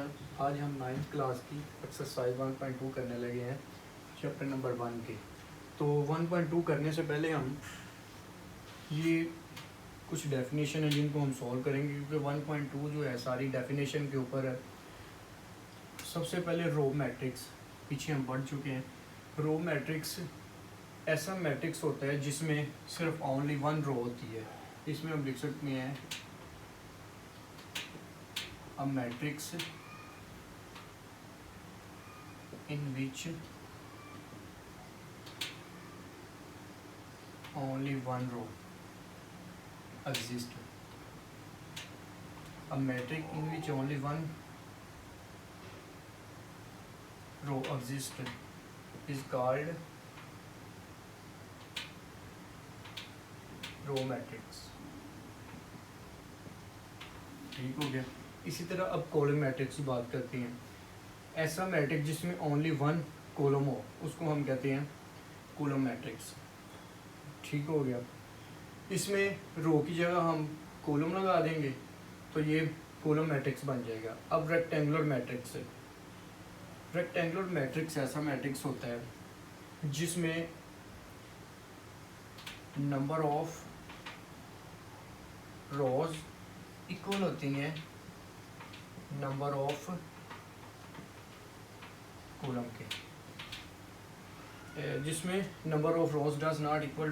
आज हम 9th class की एक्सरसाइज 1.2 करने लगे हैं चैप्टर नंबर 1 के। तो 1.2 करने से पहले हम ये कुछ डेफिनेशन है जिनको हम सॉल्व करेंगे, क्योंकि 1.2 जो है सारी डेफिनेशन के ऊपर है। सबसे पहले रो मैट्रिक्स, पीछे हम पढ़ चुके हैं। रो मैट्रिक्स ऐसा मैट्रिक्स होता है जिसमें सिर्फ ओनली वन रो होती है। इसमें हम लिख सकते हैं a matrix in which only one row exists. A matrix in which only one row exists is called row matrix. ठीक हो गया। इसी तरह अब कॉलम मैट्रिक्स की बात करते हैं। ऐसा मैट्रिक्स जिसमें ओनली वन कॉलम हो उसको हम कहते हैं कॉलम मैट्रिक्स। ठीक हो गया। इसमें रो की जगह हम कॉलम लगा देंगे तो ये कॉलम मैट्रिक्स बन जाएगा। अब रेक्टेंगुलर मैट्रिक्स है। रेक्टेंगुलर मैट्रिक्स ऐसा मैट्रिक्स होता है जिसमें नंबर ऑफ रोज इक्वल होती हैं नंबर ऑफ कॉलम के, जिसमें number of rows does not equal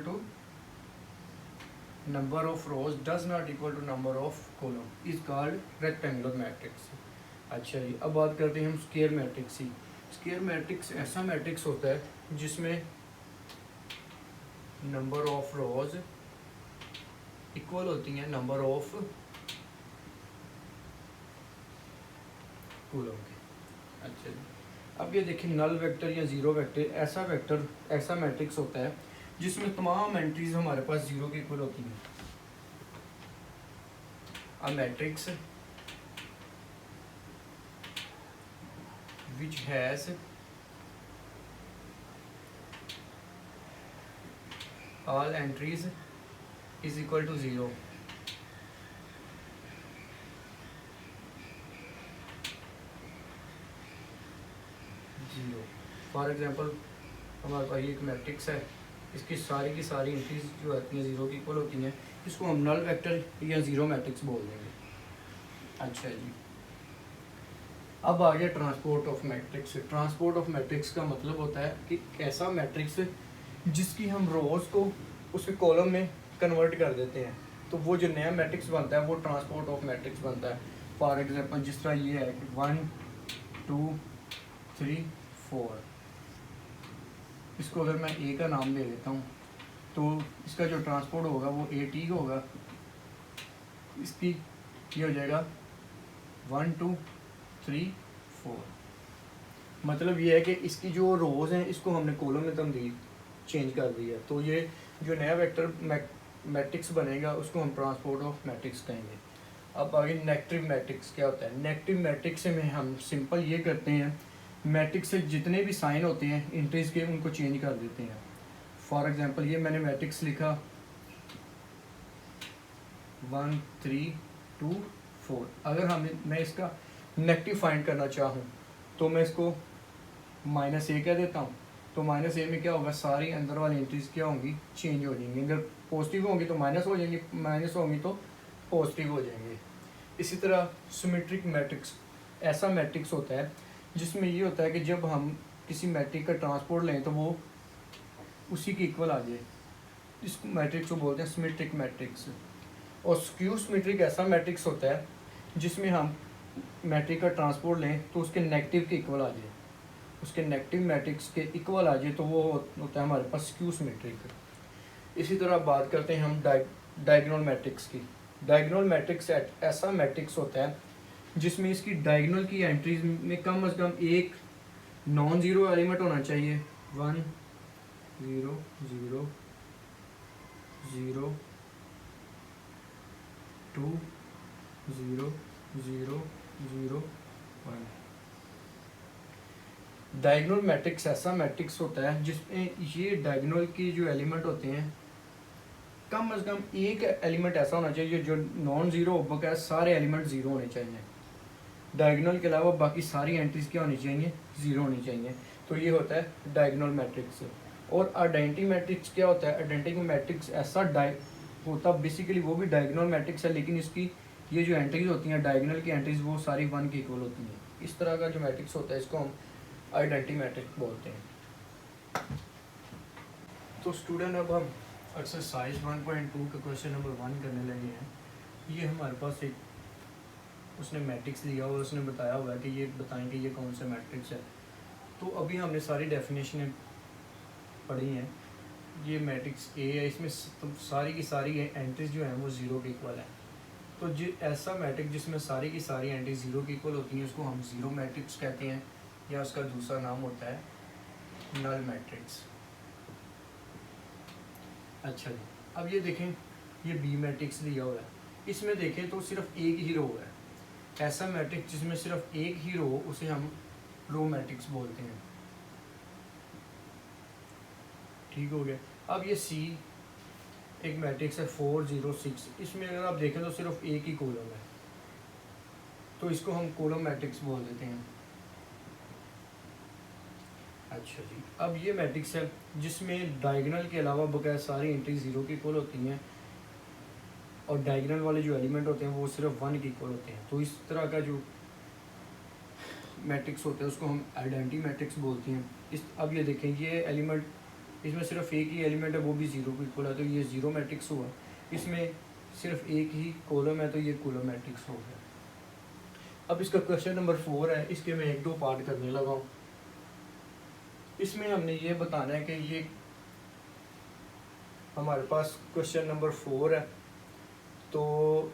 to number of column is called rectangular matrix. अच्छा जी, अब बात करते हैं हम स्क्वायर मैट्रिक्स की। स्क्वायर मैट्रिक्स ऐसा मैट्रिक्स होता है जिसमें नंबर ऑफ रोज इक्वल होती हैं नंबर ऑफ कॉलम के। अच्छा जी, अब ये देखिए नल वेक्टर या ज़ीरो वेक्टर ऐसा मैट्रिक्स होता है जिसमें तमाम एंट्रीज हमारे पास ज़ीरो के इक्वल होती हैं। A matrix which has all entries is equal to zero. For example हमारे पास एक मैट्रिक्स है, इसकी सारी की सारी एंट्रीज जो आती हैं ज़ीरो की इक्वल होती हैं, इसको हम नल वेक्टर या ज़ीरो मैट्रिक्स बोल देंगे। अच्छा जी, अब आ गया transport of matrix. Transport of matrix का मतलब होता है कि ऐसा मैट्रिक्स जिसकी हम रोज को उसके कॉलम में कन्वर्ट कर देते हैं, तो वो जो नया मैट्रिक्स बनता है वो ट्रांसपोर्ट ऑफ मैट्रिक्स बनता है। फॉर एग्जांपल जिस तरह ये है कि 1 2 3 4, इसको अगर मैं ए का नाम दे देता हूँ तो इसका जो ट्रांसपोर्ट होगा वो ए टी होगा। इसकी ये हो जाएगा 1 2 3 4। मतलब ये है कि इसकी जो रोज़ हैं इसको हमने कॉलम में तब्दील चेंज कर दिया, तो ये जो नया वेक्टर मैट्रिक्स बनेगा उसको हम ट्रांसपोर्ट ऑफ मैट्रिक्स कहेंगे। अब आगे नेगेटिव मैट्रिक्स क्या होता है। नेगेटिव मैट्रिक्स में हम सिंपल ये करते हैं, मैट्रिक्स से जितने भी साइन होते हैं इंट्रीज के उनको चेंज कर देते हैं। फॉर एग्जांपल ये मैंने मैट्रिक्स लिखा 1 3 2 4। अगर मैं इसका नेगेटिव फाइंड करना चाहूँ तो मैं इसको -a कह देता हूँ, तो -a में क्या होगा, सारी अंदर वाली एंट्रीज क्या होंगी, चेंज हो जाएंगी। अगर पॉजिटिव होंगी तो माइनस हो जाएंगी, माइनस होंगी तो पॉजिटिव हो जाएंगे। इसी तरह सिमेट्रिक मैट्रिक्स ऐसा मैट्रिक्स होता है जिसमें ये होता है कि जब हम किसी मैट्रिक का ट्रांसपोर्ट लें तो वो उसी के इक्वल आ जाए। इस मैट्रिक्स को बोलते हैं सिमेट्रिक मैट्रिक्स। और स्क्यू सिमेट्रिक ऐसा मैट्रिक्स होता है जिसमें हम मैट्रिक का ट्रांसपोर्ट लें तो उसके नेगेटिव के इक्वल आ जाए, उसके नेगेटिव मैट्रिक्स के इक्वल आ जाए, तो वो होता है हमारे पास स्क्यू सिमेट्रिक। इसी तरह बात करते हैं हम डायगोनल मैट्रिक्स की। डायगोनल मैट्रिक्स ऐसा मैट्रिक्स होता है जिसमें इसकी डायगोनल की एंट्रीज में कम से कम एक नॉन ज़ीरो एलिमेंट होना चाहिए। 1 0 0 0 2 0 0 0 1। डायगोनल मैट्रिक्स ऐसा मैट्रिक्स होता है जिसमें ये डायगोनल की जो एलिमेंट होते हैं कम से कम एक एलिमेंट ऐसा होना चाहिए जो नॉन ज़ीरो हो, बकाया सारे एलिमेंट ज़ीरो होने चाहिए। डायगोनल के अलावा बाकी सारी एंट्रीज क्या होनी चाहिए, ज़ीरो होनी चाहिए। तो ये होता है डायगोनल मैट्रिक्स। और आइडेंटिटी मैट्रिक्स क्या होता है, आइडेंटिटी मैट्रिक्स ऐसा होता बेसिकली वो भी डायगोनल मैट्रिक्स है, लेकिन इसकी ये जो एंट्रीज होती हैं डायगोनल की एंट्रीज वो सारी 1 के इक्वल होती हैं। इस तरह का जो मैट्रिक्स होता है इसको हम आइडेंटिटी मैट्रिक्स बोलते हैं। तो स्टूडेंट अब हम एक्सरसाइज 1.2 का क्वेश्चन नंबर 1 करने लगे हैं। ये हमारे पास एक उसने मैट्रिक्स दिया हुआ, उसने बताया हुआ है कि ये बताएं कि ये कौन सा मैट्रिक्स है। तो अभी हमने सारी डेफिनेशनें पढ़ी हैं। ये मैट्रिक्स ए है, इसमें सारी की सारी एंट्रीज जो हैं वो ज़ीरो के इक्वल है। तो ऐसा मैट्रिक्स जिसमें सारी की सारी एंट्रीज ज़ीरो के इक्वल होती हैं उसको हम ज़ीरो मैट्रिक्स कहते हैं, या उसका दूसरा नाम होता है नल मैट्रिक्स। अच्छा जी, अब ये देखें, ये बी मैट्रिक्स दिया हुआ है, इसमें देखें तो सिर्फ एक ही रो है। ऐसा मैट्रिक्स जिसमें सिर्फ एक ही रो उसे हम रो मैट्रिक्स बोलते हैं। ठीक हो गया। अब ये सी एक मैट्रिक्स है 4 0 6, इसमें अगर आप देखें तो सिर्फ एक ही कॉलम है, तो इसको हम कॉलम मैट्रिक्स बोल देते हैं। अच्छा जी, अब ये मैट्रिक्स है जिसमें डायगोनल के अलावा बकाया सारी एंट्री ज़ीरो की इक्वल होती हैं, और डायगोनल वाले जो एलिमेंट होते हैं वो सिर्फ 1 के इक्वल होते हैं। तो इस तरह का जो मैट्रिक्स होता है उसको हम आइडेंटिटी मैट्रिक्स बोलते हैं। अब ये देखें, ये एलिमेंट इसमें सिर्फ एक ही एलिमेंट है वो भी ज़ीरो को इक्वल है, तो ये ज़ीरो मैट्रिक्स हुआ। इसमें सिर्फ एक ही कॉलम है तो ये कॉलम मैट्रिक्स हो गया। अब इसका क्वेश्चन नंबर 4 है, इसके मैं 1-2 पार्ट करने लगा हूँ। इसमें हमने ये बताना है कि ये हमारे पास क्वेश्चन नंबर 4 है, तो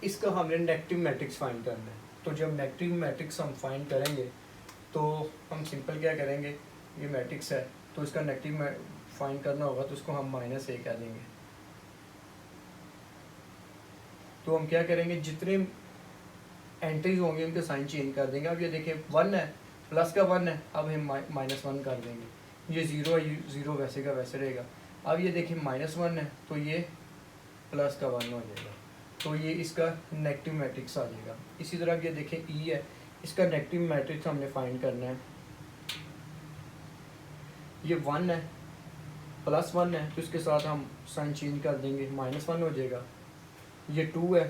इसका हमने नेगेटिव मैट्रिक्स फाइंड करना है। तो जब नेगेटिव मैट्रिक्स हम फाइंड करेंगे तो हम सिंपल क्या करेंगे, ये मैट्रिक्स है तो इसका नेगेटिव फाइंड करना होगा, तो उसको हम -a कह देंगे। तो हम क्या करेंगे, जितने एंट्रीज होंगे उनके साइन चेंज कर देंगे। अब ये देखें 1 है, प्लस का 1 है, अब हम -1 कर देंगे। ये 0 है, 0 वैसे का वैसे रहेगा। अब ये देखें -1 है तो ये प्लस का 1 हो जाएगा, तो ये इसका नेगेटिव मैट्रिक्स आ जाएगा। इसी तरह ये देखें ई है, इसका नेगेटिव मैट्रिक्स हमने फाइंड करना है। ये 1 है, प्लस 1 है तो इसके साथ हम साइन चेंज कर देंगे, -1 हो जाएगा। ये 2 है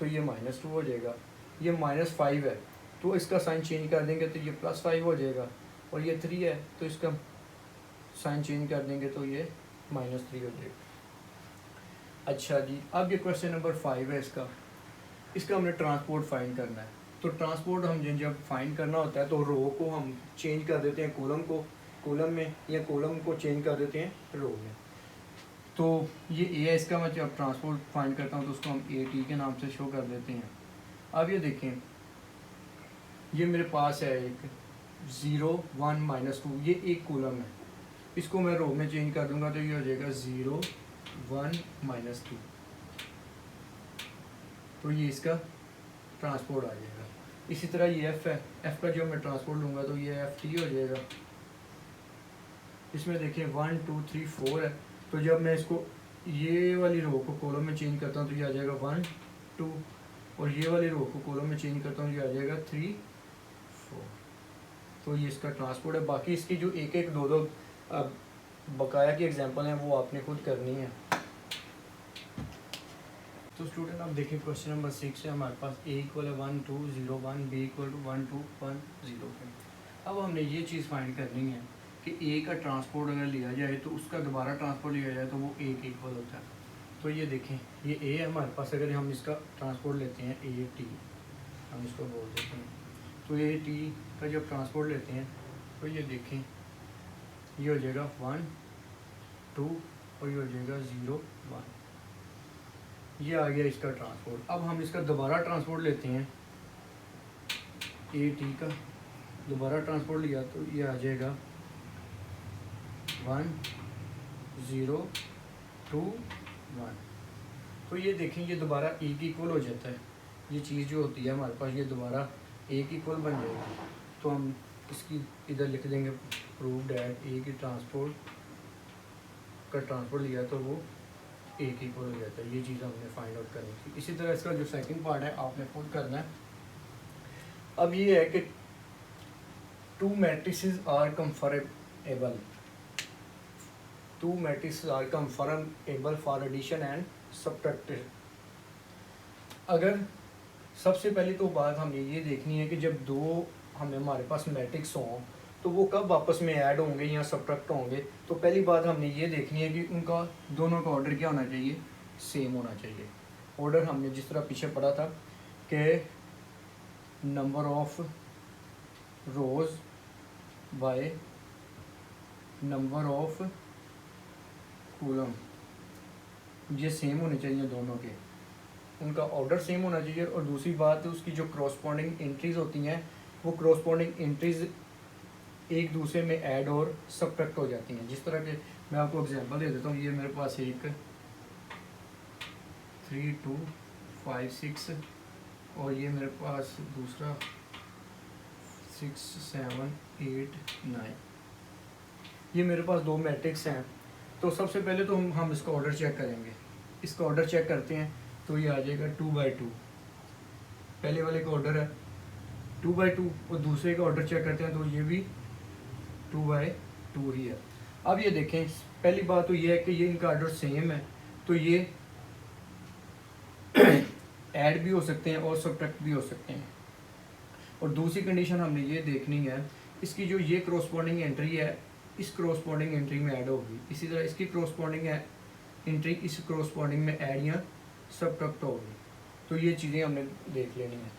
तो ये -2 हो जाएगा। ये -5 है तो इसका साइन चेंज कर देंगे तो ये +5 हो जाएगा। और ये 3 है तो इसका साइन चेंज कर देंगे तो ये -3 हो जाएगा। अच्छा जी, अब ये क्वेश्चन नंबर 5 है, इसका हमने ट्रांसपोर्ट फाइंड करना है। तो ट्रांसपोर्ट हम जब फाइंड करना होता है तो रो को हम चेंज कर देते हैं कॉलम को कॉलम में, या कॉलम को चेंज कर देते हैं रो में। तो ये ए है, इसका मैं जब ट्रांसपोर्ट फाइंड करता हूँ तो उसको हम ए टी के नाम से शो कर देते हैं। अब ये देखें, ये मेरे पास है एक 0 1 -2, ये एक कॉलम है, इसको मैं रो में चेंज कर दूंगा तो ये हो जाएगा 0 1 -2, तो ये इसका ट्रांसपोर्ट आ जाएगा। इसी तरह ये एफ़ है, एफ़ का जो मैं ट्रांसपोर्ट लूँगा तो ये एफ टी हो जाएगा। इसमें देखिए 1 2 3 4 है, तो जब मैं इसको ये वाली रो को कॉलम में चेंज करता हूँ तो ये आ जाएगा 1 2, और ये वाली रो को कॉलम में चेंज करता हूँ ये आ जाएगा 3 4। तो ये इसका ट्रांसपोर्ट है। बाकी इसकी जो एक एक दो दो बकाया की एग्जांपल हैं वो आपने खुद करनी है। तो स्टूडेंट आप देखिए क्वेश्चन नंबर 6 है, हमारे पास a = 1 2 0 1, b = 1 2 1 0 है। अब हमने ये चीज़ फाइंड करनी है कि a का ट्रांसपोर्ट अगर लिया जाए तो उसका दोबारा ट्रांसपोर्ट लिया जाए तो वो a के इक्वल होता है। तो ये देखें, ये a है हमारे पास, अगर हम इसका ट्रांसपोर्ट लेते हैं a t, हम इसको बोल देते हैं, तो a t का जब ट्रांसपोर्ट लेते हैं तो ये देखें, ये हो जाएगा 1 2 और ये हो जाएगा 0 1, ये आ गया इसका ट्रांसपोर्ट। अब हम इसका दोबारा ट्रांसपोर्ट लेते हैं, ए टी का दोबारा ट्रांसपोर्ट लिया तो ये आ जाएगा 1 0 2 1। तो ये देखें, ये दोबारा ए की इक्वल हो जाता है। ये चीज़ जो होती है हमारे पास ये दोबारा ए की इक्वल बन जाएगी। तो हम इसकी इधर लिख देंगे प्रूव डैट ए की ट्रांसपोर्ट का ट्रांसपोर्ट लिया तो वो ए की इक्वल हो जाता है। ये चीज़ हमने फाइंड आउट करनी थी। इसी तरह इसका जो सेकंड पार्ट है आपने खुद करना है। अब ये है कि two matrices are conformable, two matrices are conformable for addition and subtraction. अगर सबसे पहले तो बात हमें ये देखनी है कि जब दो हमारे पास मैट्रिक्स हों तो वो कब आपस में ऐड होंगे या सब्ट्रैक्ट होंगे। तो पहली बात हमने ये देखनी है कि उनका दोनों का ऑर्डर क्या होना चाहिए, सेम होना चाहिए। ऑर्डर हमने जिस तरह पीछे पढ़ा था कि number of rose by number of column, ये सेम होने चाहिए दोनों के, उनका ऑर्डर सेम होना चाहिए। और दूसरी बात उसकी जो क्रॉसपॉन्डिंग एंट्रीज होती हैं वो क्रॉसपॉन्डिंग एंट्रीज एक दूसरे में ऐड और सब्ट्रैक्ट हो जाती हैं। जिस तरह के मैं आपको एग्जांपल दे देता हूँ, ये मेरे पास एक 3 2 5 6 और ये मेरे पास दूसरा 6 7 8 9, ये मेरे पास दो मैट्रिक्स हैं। तो सबसे पहले तो हम इसका ऑर्डर चेक करेंगे। इसका ऑर्डर चेक करते हैं तो ये आ जाएगा 2/2, पहले वाले का ऑर्डर है 2/2 और दूसरे का ऑर्डर चेक करते हैं तो ये भी 2/2 ही है। अब ये देखें, पहली बात तो ये है कि ये इनका ऑर्डर सेम है तो ये ऐड भी हो सकते हैं और सब्ट्रैक्ट भी हो सकते हैं। और दूसरी कंडीशन हमने ये देखनी है इसकी जो ये क्रॉसपॉन्डिंग एंट्री है इस क्रॉसपॉन्डिंग एंट्री में ऐड होगी, इसी तरह इसकी क्रॉसपॉन्डिंग एंट्री इस क्रॉसपॉन्डिंग में ऐड या सब्ट्रैक्ट होगी। तो ये चीज़ें हमने देख लेनी है।